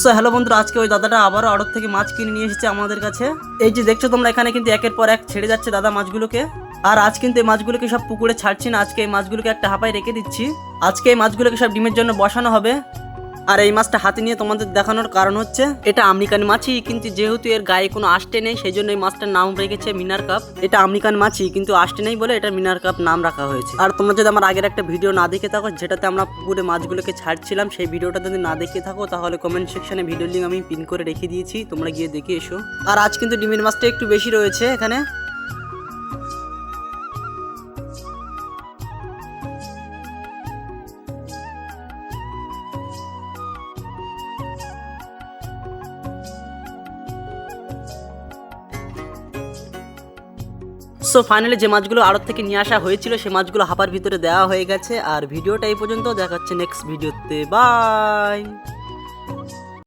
So hello বন্ধুরা, আজকে ওই দাদাটা আবারও আড়ত থেকে মাছ কিনে নিয়ে এসেছে আমাদের কাছে। এই যে দেখছো তোমরা, এখানে কিন্তু একের পর এক ছেড়ে যাচ্ছে দাদা মাছগুলোকে। আর আজ কিন্তু এই মাছগুলোকে সব পুকুরে ছাড়ছি না, আজকে এই মাছগুলোকে একটা হাঁপায় রেখে দিচ্ছি। আজকে এই মাছগুলোকে সব ডিমের জন্য বসানো হবে। আর এই মাছটা হাতে নিয়ে তোমাদের দেখানোর কারণ হচ্ছে, এটা আমেরিকান মাছই, কিন্তু যেহেতু এর গায়ে কোনো আষ্টে নেই সেই জন্য এই মাছটার নাম রেখেছে মিনার কাপ। এটা আমেরিকান মাছই কিন্তু আষ্টে নেই বলে এটা মিনার কাপ নাম রাখা হয়েছে। আর তোমরা যদি আমার আগের একটা ভিডিও না দেখে থাকো, যেটাতে আমরা পুকুরে মাছগুলোকে ছাড়ছিলাম, সেই ভিডিওটা যদি না দেখে থাকো তাহলে কমেন্ট সেকশনে ভিডিও লিঙ্ক আমি পিন করে রেখে দিয়েছি, তোমরা গিয়ে দেখে এসো। আর আজ কিন্তু ডিমের মাছটা একটু বেশি রয়েছে এখানে। সো ফাইনালি যে মাছগুলো আড়ত থেকে নিয়ে আসা হয়েছিল সেই মাছগুলো হাঁপার ভিতরে দেওয়া হয়ে গেছে। আর ভিডিওটা এই পর্যন্ত, দেখাচ্ছে নেক্সট ভিডিওতে। বাই।